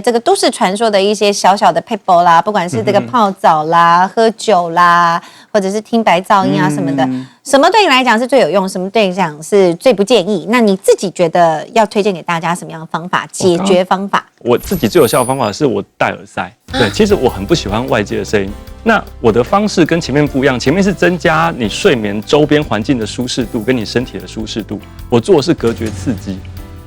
这个都市传说的一些小小的 people 啦，不管是这个泡澡啦、喝酒啦，或者是听白噪音啊什么的，什么对你来讲是最有用，什么对你来讲是最不建议？那你自己觉得要推荐给大家什么样的方法、解决方法？我自己最有效的方法是我戴耳塞。对，其实我很不喜欢外界的声音。那我的方式跟前面不一样，前面是增加你睡眠周边环境的舒适度跟你身体的舒适度，我做的是隔绝刺激。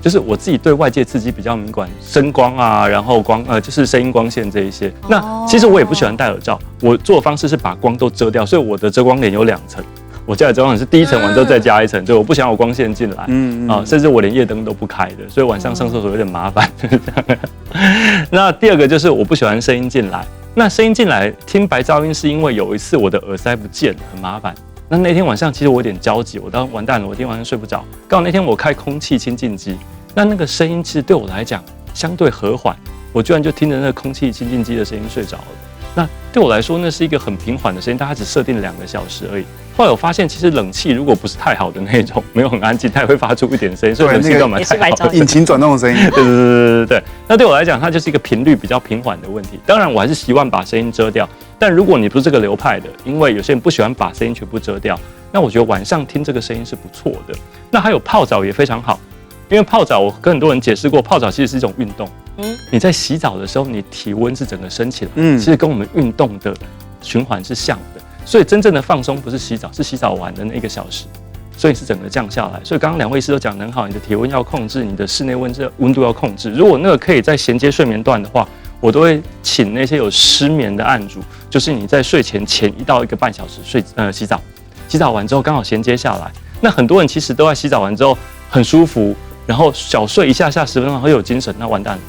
就是我自己对外界刺激比较敏感，声光啊，然后就是声音光线这一些。那其实我也不喜欢戴耳罩，我做的方式是把光都遮掉，所以我的遮光帘有2层。我家的遮光帘是第1层完之后再加1层，对，我不想有光线进来，甚至我连夜灯都不开的，所以晚上上厕所有点麻烦。那第2个就是我不喜欢声音进来，那声音进来听白噪音是因为有一次我的耳塞不见了，很麻烦。那天晚上其实我有点焦急，我当完蛋了，我今天晚上睡不着。刚好那天我开空气清净机，那个声音其实对我来讲相对和缓，我居然就听着那个空气清净机的声音睡着了。那对我来说，那是一个很平缓的声音，但它只设定了2个小时而已。后来我发现，其实冷气如果不是太好的那种，没有很安静，它也会发出一点声音，所以冷气干嘛太好的？引擎转动的声音。对。那对我来讲，它就是一个频率比较平缓的问题。当然，我还是希望把声音遮掉。但如果你不是这个流派的，因为有些人不喜欢把声音全部遮掉，那我觉得晚上听这个声音是不错的。那还有泡澡也非常好，因为泡澡我跟很多人解释过，泡澡其实是一种运动。你在洗澡的时候，你体温是整个升起来，其实跟我们运动的循环是像的。所以真正的放松不是洗澡，是洗澡完的那1个小时，所以是整个降下来。所以刚刚2位医师都讲得很好，你的体温要控制，你的室内温度要控制。如果那个可以在衔接睡眠段的话，我都会请那些有失眠的案主，就是你在睡前1到1个半小时洗澡，洗澡完之后刚好衔接下来。那很多人其实都在洗澡完之后很舒服，然后小睡一下10分钟很有精神，那完蛋了，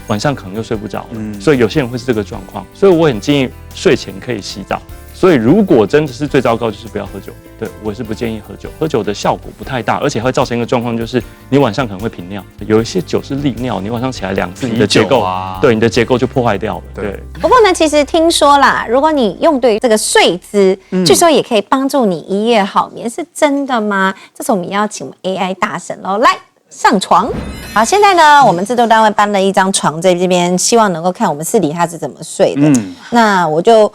晚上可能又睡不着了。所以有些人会是这个状况，所以我很建议睡前可以洗澡。所以如果真的是最糟糕，就是不要喝酒。对，我是不建议喝酒，喝酒的效果不太大，而且会造成一个状况，就是你晚上可能会频尿。有一些酒是利尿，你晚上起来2次，你的结构对你的结构就破坏掉了。对。不过呢，其实听说啦，如果你用对这个睡姿，据说也可以帮助你一夜好眠，是真的吗？这次我们要请我们 AI 大神喽，来上床。好，现在呢，我们制作单位搬了一张床在这边，希望能够看我们私底下是怎么睡的。那我就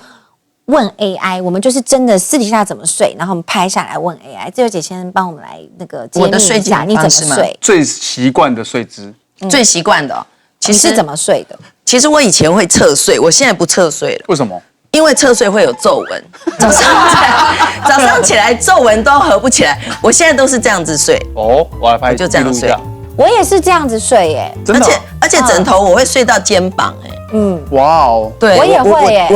问 AI， 我们就是真的私底下怎么睡，然后我们拍下来问 AI。自由姐先帮我们来那个揭秘一下，你怎么睡？最习惯的睡姿，最习惯的，其实是怎么睡的？其实我以前会侧睡，我现在不侧睡了。为什么？因为侧睡会有皱纹，早上起来皱纹都合不起来。我现在都是这样子睡。哦，我来拍，就这样睡。我也是这样子睡耶，真的。而且枕头我会睡到肩膀哎。哇哦，对，我也会耶。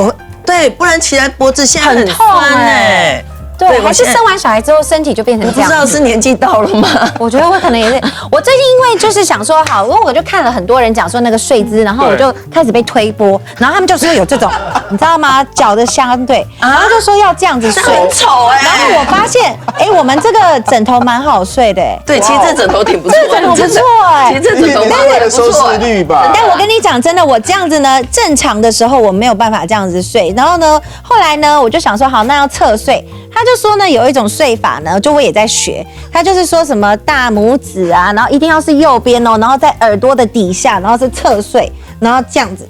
对，不然起来脖子现在很痛哎。对，还是生完小孩之后身体就变成这样。不知道是年纪到了吗？我觉得我可能也是。我最近因为就是想说好，因为我就看了很多人讲说那个睡姿，然后我就开始被推播，然后他们就说有这种，你知道吗？脚的相对，然后就说要这样子睡，很丑哎。然后我发现，我们这个枕头蛮好睡的哎。对，其实这枕头挺不错，这枕头不错哎。其实这枕头为了收视率吧。但我跟你讲真的，我这样子呢，正常的时候我没有办法这样子睡，然后呢，后来呢，我就想说好，那要侧睡。他就说呢，有一种睡法呢，就我也在学。他就是说什么大拇指啊，然后一定要是右边哦，然后在耳朵的底下，然后是侧睡，然后这样子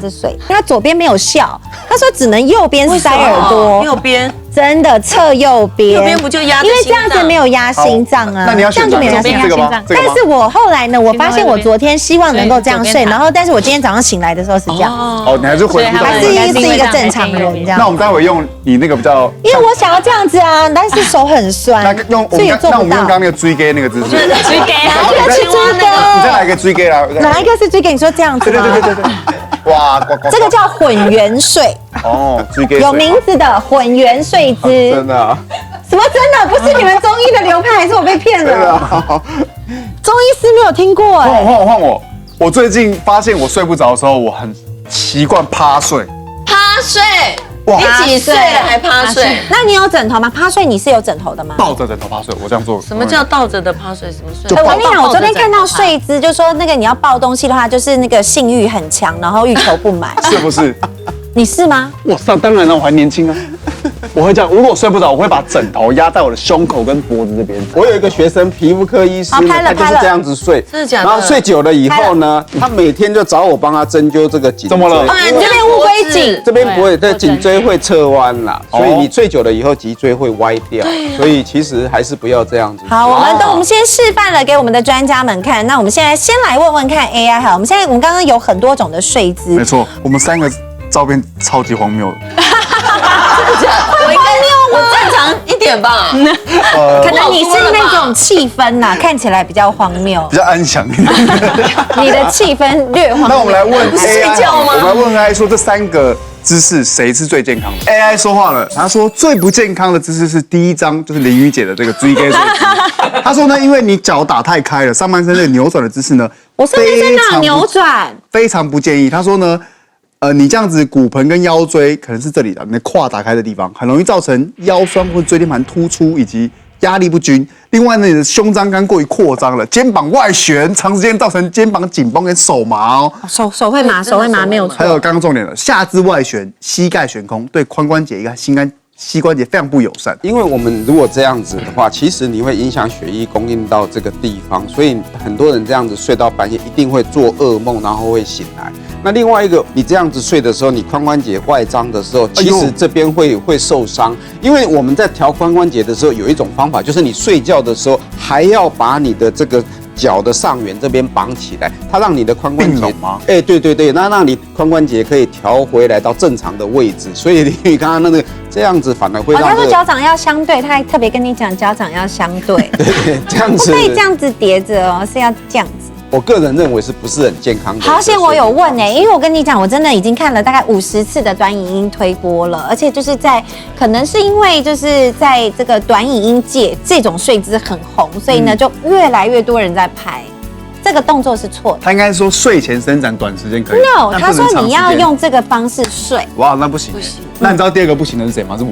睡。他左边没有效，他说只能右边塞耳朵，右边真的侧右边，右边不就压？因为这样子没有压心脏啊。那你要这样就没有压心脏。但是我后来呢，我发现我昨天希望能够这样睡，然后但是我今天早上醒来的时候是这样。哦，你还是还是一个正常人这样。那我们待会用你那个比较，因为我想要这样子啊，但是手很酸，所以做不到。那我们用刚刚那个追给那个姿势。追给啊，哪一个是追给？你再来一个追给啦。哪一个是追给？你说这样子吗？对。哇，这个叫混圆睡哦，有名字的混圆睡姿。真的啊？什么真的？不是你们中医的流派，还是我被骗了？中医师没有听过哎。换我。我最近发现我睡不着的时候，我很习惯趴睡。趴睡？你几岁了还趴睡？那你有枕头吗？趴睡你是有枕头的吗？抱着枕头趴睡，我这样做。什么叫倒着的趴睡？什么睡？我跟你讲，我昨天看到睡姿，就说那个你要抱东西的话，就是那个性欲很强，然后欲求不满，是不是？你是吗？我当然了，我还年轻啊。我会这样，如果我睡不着，我会把枕头压在我的胸口跟脖子这边。我有一个学生，皮肤科医师呢，他就是这样子睡，真的假的？然后睡久了以后呢，他每天就找我帮他针灸这个颈椎。怎么了？你这边乌龟颈，这边不会，对，颈椎会侧弯啦，所以你睡久了以后脊椎会歪掉，所以其实还是不要这样子。好，我们先示范了给我们的专家们看。那我们现在先来问问看 AI 好，我们刚刚有很多种的睡姿，没错，我们3个照片超级荒谬的。我正常一点吧，可能你是那种气氛呐，看起来比较荒谬，比较安详一点。你的气氛略荒谬。那我们来问 AI，睡觉吗？我们来问 AI 说这3个姿势谁是最健康的 ？AI 说话了，他说最不健康的姿势是第一张，就是林雨姐的这个追根睡姿。他说呢，因为你脚打太开了，上半身这个扭转的姿势呢，我上半身哪扭转？非常不建议。他说呢。你这样子骨盆跟腰椎可能是这里的，你的胯打开的地方，很容易造成腰酸或椎间盘突出以及压力不均。另外呢，你的胸张刚过于扩张了，肩膀外旋，长时间造成肩膀紧绷跟手麻哦。手会麻，手会麻没有错。还有刚刚重点了，下肢外旋，膝盖悬空，对髋关节、膝关节非常不友善。因为我们如果这样子的话，其实你会影响血液供应到这个地方，所以很多人这样子睡到半夜一定会做噩梦，然后会醒来。那另外一个，你这样子睡的时候，你髋关节外张的时候，其实这边会受伤。因为我们在调髋关节的时候，有一种方法，就是你睡觉的时候还要把你的这个脚的上缘这边绑起来，它让你的髋关节吗？对，那让你髋关节可以调回来到正常的位置。所以你刚刚那个这样子反而会让他说脚掌要相对，他还特别跟你讲脚掌要相对。对，这样子不可以这样子叠着哦，是要这样子。我个人认为是不是很健康的？好险我有问因为我跟你讲，我真的已经看了大概50次的短影音推播了，而且就是可能是因为就是在这个短影音界这种睡姿很红，所以呢就越来越多人在拍。这个动作是错的。他应该说睡前伸展，短时间可以。No， 他说你要用这个方式睡。哇，那不行。不行。那你知道第2个不行的是谁吗？是我。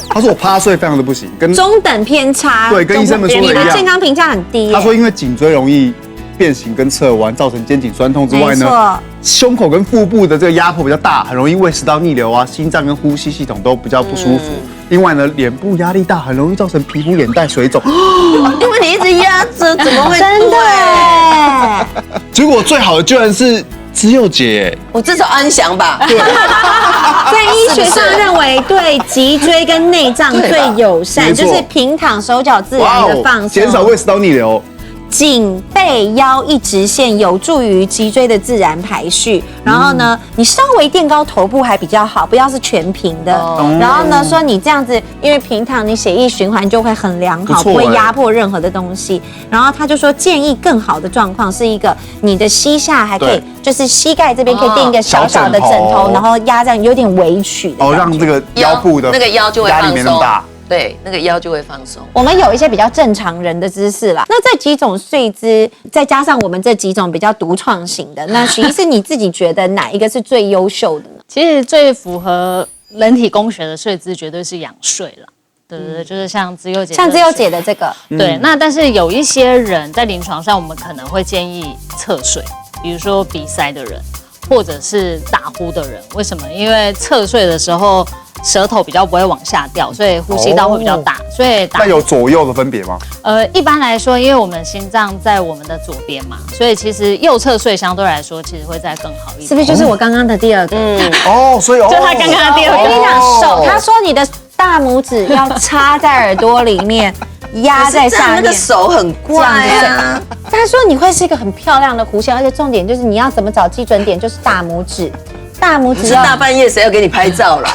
他说我趴睡非常的不行，跟中等偏差。对，跟医生们说的一样。你的健康评价很低。他说因为颈椎容易变形跟侧弯，造成肩颈酸痛之外呢，胸口跟腹部的这个压迫比较大，很容易胃食道逆流啊，心脏跟呼吸系统都比较不舒服。另外呢，脸部压力大，很容易造成皮肤眼袋水肿。因为你一直压着，怎么会真的？结果最好的居然是只有姐，我至少安详吧。对，在医学上认为对脊椎跟内脏最友善，就是平躺，手脚自然的放松，减少胃食道逆流。颈背腰一直线有助于脊椎的自然排序。然后呢，你稍微垫高头部还比较好，不要是全平的。然后呢，说你这样子，因为平躺你血液循环就会很良好，不会压迫任何的东西。然后他就说，建议更好的状况是一个你的膝下还可以，就是膝盖这边可以垫一个小小的枕头，然后压这样有点微曲的。让这个腰部的那个腰就会压力没那么大。对，那个腰就会放松。我们有一些比较正常人的姿势啦，那这几种睡姿，再加上我们这几种比较独创型的，那许医师你自己觉得哪一个是最优秀的呢？其实最符合人体工学的睡姿绝对是仰睡了。对，就是像自由姐的这个。对，那但是有一些人在临床上，我们可能会建议侧睡，比如说鼻塞的人，或者是打呼的人。为什么？因为侧睡的时候舌头比较不会往下掉，所以呼吸道会比较大，所以那有左右的分别吗？一般来说，因为我们心脏在我们的左边嘛，所以其实右侧睡相对来说其实会再更好一点。是不是就是我刚刚的第2个？所以就他刚刚的第2个。我跟你讲，手，他说你的大拇指要插在耳朵里面。压在下面，那个手很怪啊。他说你会是一个很漂亮的弧线，而且重点就是你要怎么找基准点，就是大拇指。大拇指要大半夜谁要给你拍照啦？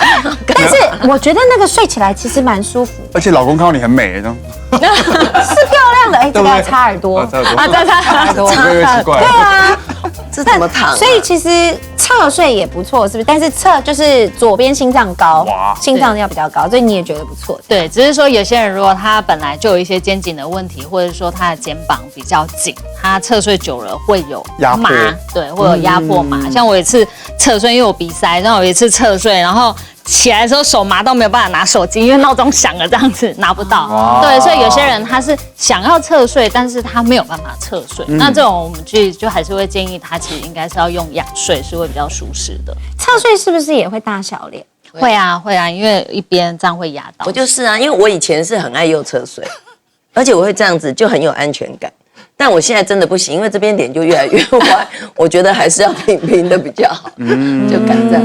但是我觉得那个睡起来其实蛮舒服，而且老公看到你很美，这样是漂亮的。这个要插耳朵插耳朵，对啊。这怎么躺？所以其实侧睡也不错，是不是？但是侧就是左边心脏高，心脏要比较高，所以你也觉得不错。对，只是说有些人如果他本来就有一些肩颈的问题，或者说他的肩膀比较紧，他侧睡久了会有麻，对，会有压迫麻。像我有一次侧睡，因为我鼻塞，然后有一次侧睡，然后起来的时候手麻到没有办法拿手机，因为闹钟响了，这样子拿不到。对，所以有些人他是想要侧睡，但是他没有办法侧睡。那这种我们就还是会建议他，其实应该是要用仰睡，是会比较舒适的。侧睡是不是也会大小脸？会啊，因为一边这样会压到。我就是啊，因为我以前是很爱右侧睡，而且我会这样子就很有安全感。但我现在真的不行，因为这边脸就越来越歪，我觉得还是要平平的比较好，就改这样。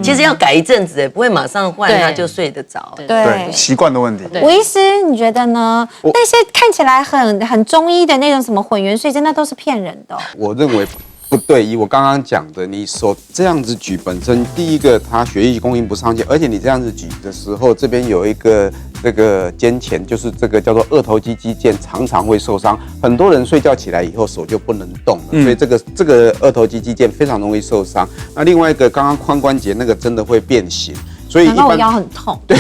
其实要改一阵子，不会马上换他就睡得着。对，习惯的问题。吴医师，你觉得呢？那些看起来很中医的那种什么混元睡，真的都是骗人的。我认为不对，以我刚刚讲的，你手这样子举本身，第一个它血液供应不上去，而且你这样子举的时候，这边有一个这个肩前，就是这个叫做二头肌肌腱，常常会受伤。很多人睡觉起来以后手就不能动了，所以这个二头肌肌腱非常容易受伤。那另外一个刚刚髋关节那个真的会变形。所以一般我腰很痛，对，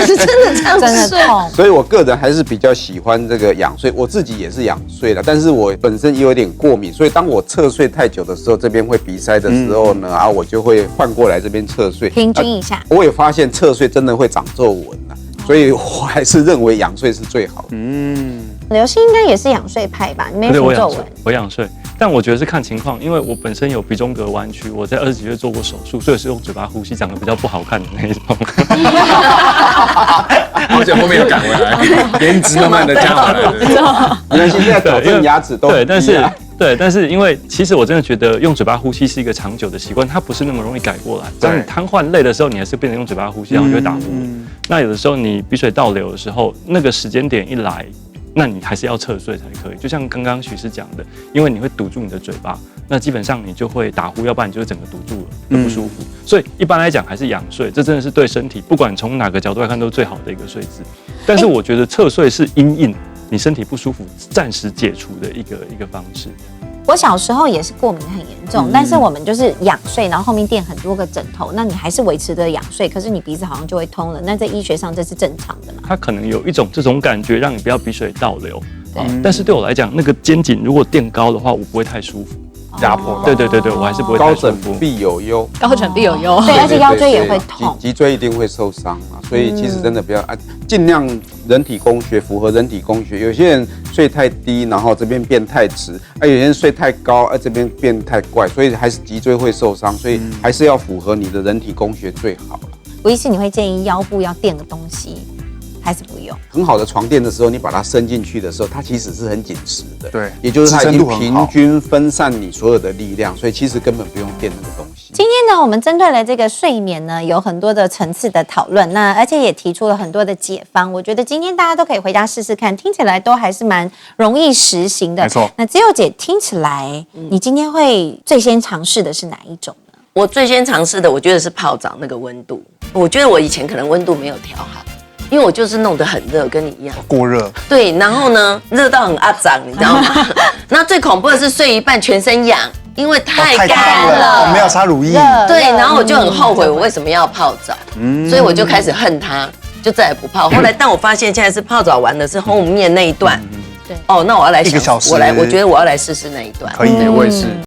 是真的这样子，真的痛。所以我个人还是比较喜欢这个仰睡，我自己也是仰睡的，但是我本身也有点过敏，所以当我侧睡太久的时候，这边会鼻塞的时候呢，我就会换过来这边侧睡，平均一下。我也发现侧睡真的会长皱纹啊，所以我还是认为仰睡是最好的。刘星应该也是仰睡派吧？你没有皱纹？我仰睡。但我觉得是看情况，因为我本身有鼻中隔弯曲，我在20几岁做过手术，所以是用嘴巴呼吸，长得比较不好看的那一种。而且后面又赶回来，颜值慢慢的加回来。原来现在矫正牙齿都对，但是因为其实我真的觉得用嘴巴呼吸是一个长久的习惯，它不是那么容易改过来。当你瘫痪累的时候，你还是变成用嘴巴呼吸，然后就会打呼。那有的时候你鼻水倒流的时候，那个时间点一来，那你还是要侧睡才可以。就像刚刚许师讲的，因为你会堵住你的嘴巴，那基本上你就会打呼，要不然你就会整个堵住了，很不舒服。所以一般来讲还是仰睡，这真的是对身体不管从哪个角度来看都是最好的一个睡姿。但是我觉得侧睡是因应你身体不舒服暂时解除的一个方式。我小时候也是过敏很严重，但是我们就是仰睡，然后后面垫很多个枕头，那你还是维持着仰睡，可是你鼻子好像就会通了。那在医学上这是正常的嘛？它可能有一种这种感觉，让你不要鼻水倒流。但是对我来讲，那个肩颈如果垫高的话，我不会太舒服。压迫。对，我还是不会太舒服。高枕必有忧，高枕必有忧。对，而且腰椎也会痛，脊椎一定会受伤啊。所以其实真的不要尽量人体工学符合人体工学。有些人睡太低，然后这边变太直；有些人睡太高，这边变太怪，所以还是脊椎会受伤。所以还是要符合你的人体工学最好了。吴医师，你会建议腰部要垫个东西？还是不用？很好的床垫的时候，你把它伸进去的时候，它其实是很紧实的。对，也就是它已经平均分散你所有的力量，所以其实根本不用垫那个东西。今天呢，我们针对了这个睡眠呢，有很多的层次的讨论，那而且也提出了很多的解方。我觉得今天大家都可以回家试试看，听起来都还是蛮容易实行的。没错。那只有姐听起来，你今天会最先尝试的是哪一种呢？我最先尝试的，我觉得是泡澡那个温度。我觉得我以前可能温度没有调好。因为我就是弄得很热，跟你一样过热。对，然后呢，热到很阿脏，你知道吗？那最恐怖的是睡一半全身痒，因为太干了，没有擦乳液。对，然后我就很后悔，我为什么要泡澡？所以我就开始恨它，就再也不泡。后来，但我发现现在是泡澡完的是后面那一段。对，哦，那我要来1个小时，我觉得我要来试试那一段。可以，我也是。